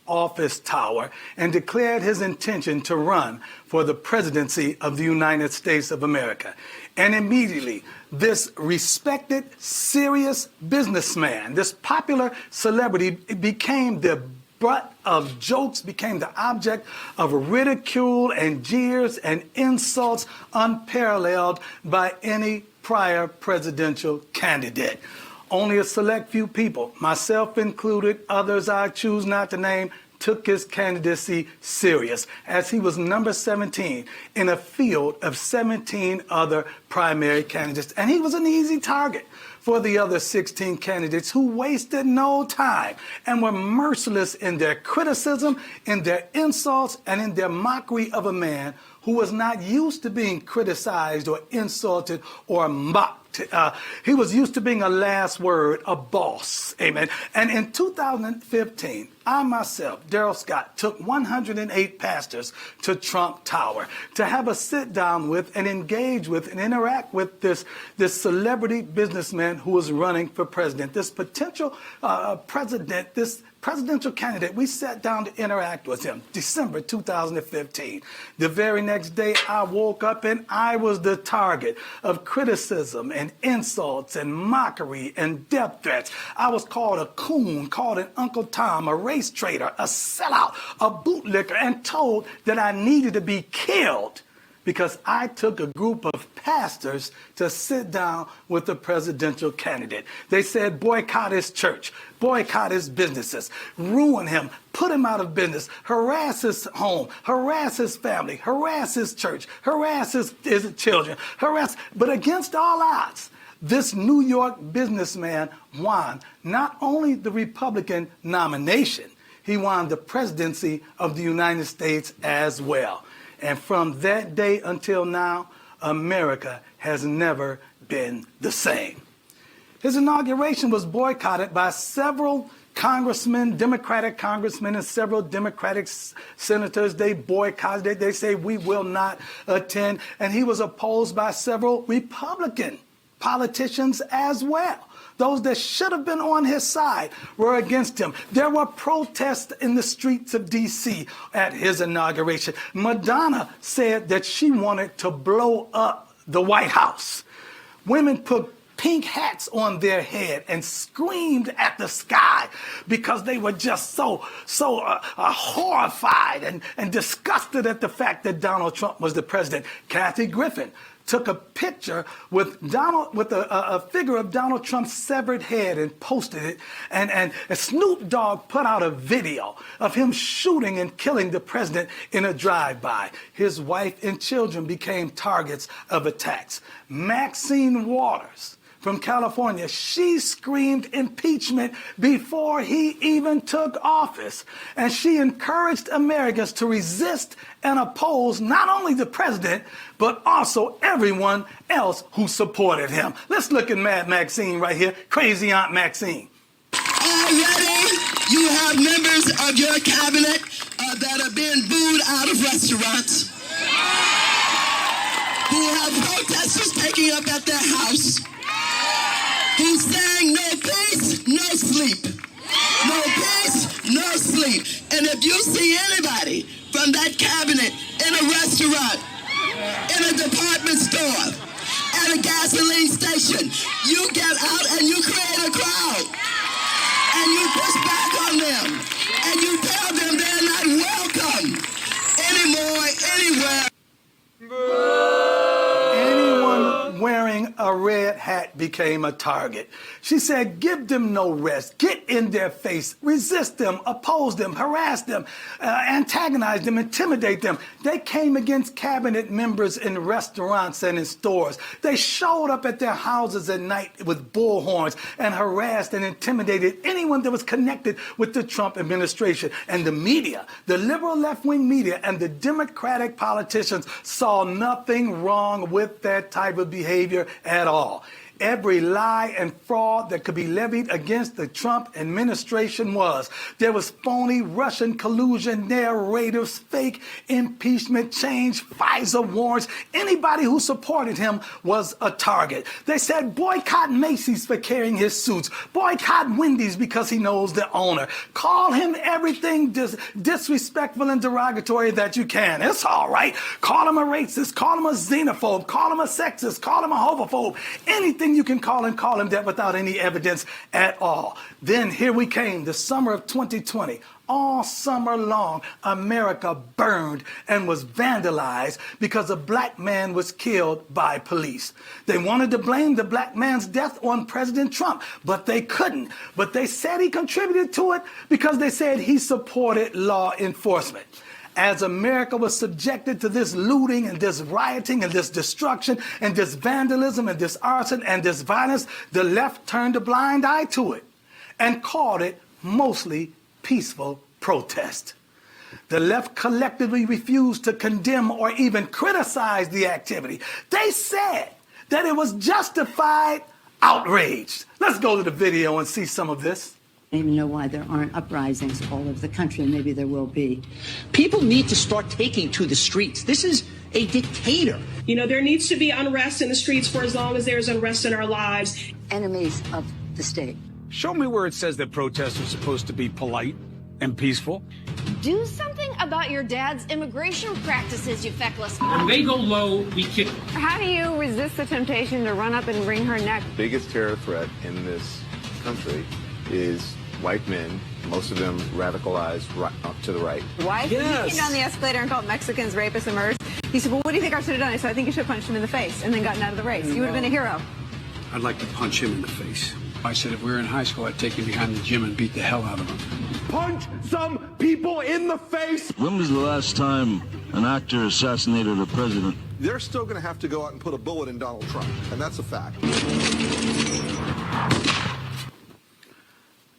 office tower and declared his intention to run for the presidency of the United States of America. And immediately, this respected, serious businessman, this popular celebrity, became the butt of jokes, became the object of ridicule and jeers and insults unparalleled by any prior presidential candidate. Only a select few people, myself included, others I choose not to name, took his candidacy serious, as he was number 17 in a field of 17 other primary candidates. And he was an easy target for the other 16 candidates who wasted no time and were merciless in their criticism, in their insults, and in their mockery of a man who was not used to being criticized or insulted or mocked. He was used to being a last word, a boss. Amen. And in 2015, I myself, Darrell Scott, took 108 pastors to Trump Tower to have a sit down with and engage with and interact with this celebrity businessman who was running for president, this potential president, this presidential candidate. We sat down to interact with him, December 2015. The very next day, I woke up and I was the target of criticism and insults and mockery and death threats. I was called a coon, called an Uncle Tom, a race traitor, a sellout, a bootlicker, and told that I needed to be killed because I took a group of pastors to sit down with the presidential candidate. They said, boycott his church, boycott his businesses, ruin him, put him out of business, harass his home, harass his family, harass his church, harass his children, but against all odds, this New York businessman won not only the Republican nomination, he won the presidency of the United States as well. And from that day until now, America has never been the same. His inauguration was boycotted by several congressmen, Democratic congressmen, and several Democratic senators. They boycotted it. They say, we will not attend. And he was opposed by several Republican politicians as well. Those that should have been on his side were against him. There were protests in the streets of D.C. at his inauguration. Madonna said that she wanted to blow up the White House. Women put pink hats on their head and screamed at the sky because they were just so horrified and disgusted at the fact that Donald Trump was the president. Kathy Griffin took a picture with a figure of Donald Trump's severed head and posted it. And Snoop Dogg put out a video of him shooting and killing the president in a drive-by. His wife and children became targets of attacks. Maxine Waters from California, she screamed impeachment before he even took office. And she encouraged Americans to resist and oppose not only the president, but also everyone else who supported him. Let's look at Mad Maxine right here, Crazy Aunt Maxine. Already, you have members of your cabinet that are being booed out of restaurants, who have protesters taking up at their house, who's saying no peace, no sleep. No peace, no sleep. And if you see anybody from that cabinet in a restaurant, in a department store, at a gasoline station, you get out and you create a crowd. And you push back on them. And you tell them they're not welcome anymore, anywhere. Anyone wearing a red hat became a target. She said, give them no rest. Get in their face. Resist them. Oppose them. Harass them. Antagonize them. Intimidate them. They came against cabinet members in restaurants and in stores. They showed up at their houses at night with bullhorns and harassed and intimidated anyone that was connected with the Trump administration. And the media, the liberal left-wing media and the Democratic politicians saw nothing wrong with that type of behavior at all. every lie and fraud that could be levied against the Trump administration was. There was phony Russian collusion narratives, fake impeachment change, FISA warrants. Anybody who supported him was a target. They said boycott Macy's for carrying his suits, boycott Wendy's because he knows the owner. Call him everything disrespectful and derogatory that you can. It's all right. Call him a racist, call him a xenophobe, call him a sexist, call him a homophobe. Anything you can call him that without any evidence at all. Then here we came, the summer of 2020. All summer long, America burned and was vandalized because a black man was killed by police. They wanted to blame the black man's death on President Trump, but they couldn't. But they said he contributed to it because they said he supported law enforcement. As America was subjected to this looting and this rioting and this destruction and this vandalism and this arson and this violence, the left turned a blind eye to it and called it mostly peaceful protest. The left collectively refused to condemn or even criticize the activity. They said that it was justified outrage. Let's go to the video and see some of this. I don't even know why there aren't uprisings all over the country, and maybe there will be. People need to start taking to the streets. This is a dictator. You know, there needs to be unrest in the streets for as long as there's unrest in our lives. Enemies of the state. Show me where it says that protests are supposed to be polite and peaceful. Do something about your dad's immigration practices, you feckless. When they go low, we kick. How do you resist the temptation to run up and wring her neck? The biggest terror threat in this country is white men, most of them radicalized up to the right. Why? Yes. He came down the escalator and called Mexicans rapists and murderers. He said, well, what do you think I should have done? I said, I think you should have punched him in the face and then gotten out of the race. You would have been a hero. I'd like to punch him in the face. I said if we were in high school, I'd take him behind the gym and beat the hell out of him. Punch some people in the face! When was the last time an actor assassinated a president? They're still going to have to go out and put a bullet in Donald Trump, and that's a fact.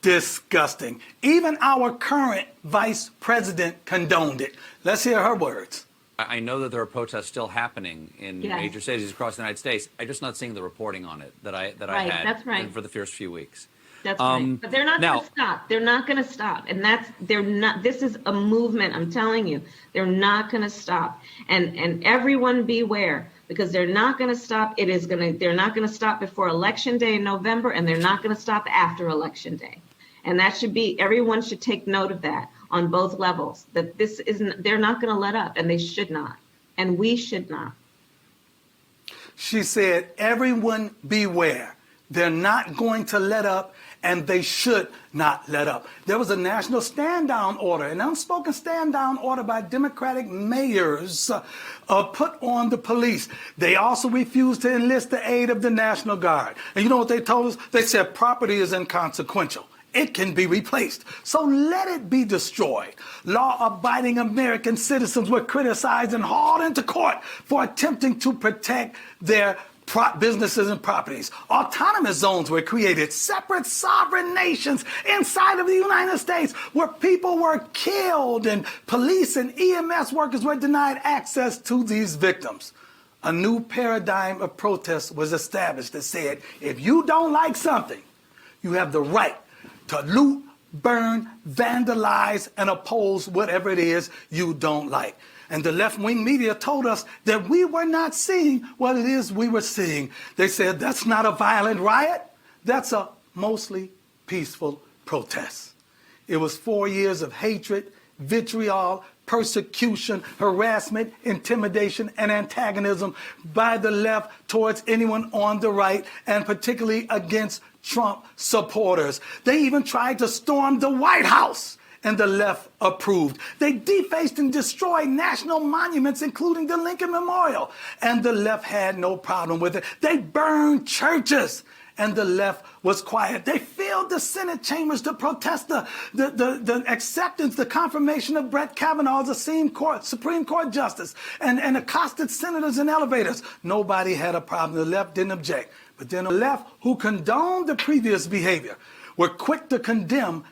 Disgusting. Even our current vice president condoned it. Let's hear her words. I know that there are protests still happening in major cities across the United States. I'm just not seeing the reporting on it that I had for the first few weeks. That's right. But they're not going to stop. They're not going to stop. And they're not. This is a movement. I'm telling you, they're not going to stop. And everyone beware, because they're not going to stop. They're not going to stop before Election Day in November, and they're not going to stop after Election Day. And that should be, everyone should take note of that on both levels, that this isn't, they're not going to let up, and they should not. And we should not. She said, everyone beware. They're not going to let up, and they should not let up. There was a national stand-down order, an unspoken stand-down order by Democratic mayors put on the police. They also refused to enlist the aid of the National Guard. And you know what they told us? They said property is inconsequential. It can be replaced. So let it be destroyed. Law-abiding American citizens were criticized and hauled into court for attempting to protect their businesses and properties. Autonomous zones were created, separate sovereign nations inside of the United States where people were killed and police and EMS workers were denied access to these victims. A new paradigm of protest was established that said, if you don't like something, you have the right to loot, burn, vandalize, and oppose whatever it is you don't like. And the left-wing media told us that we were not seeing what it is we were seeing. They said that's not a violent riot. That's a mostly peaceful protest. It was 4 years of hatred, vitriol, persecution, harassment, intimidation, and antagonism by the left towards anyone on the right, and particularly against Trump supporters. They even tried to storm the White House, and the left approved. They defaced and destroyed national monuments, including the Lincoln Memorial, and the left had no problem with it. They burned churches, and the left was quiet. They filled the Senate chambers to protest the acceptance, the confirmation of Brett Kavanaugh as a Supreme Court justice, and accosted senators in elevators. Nobody had a problem. The left didn't object. But then the left, who condoned the previous behavior, were quick to condemn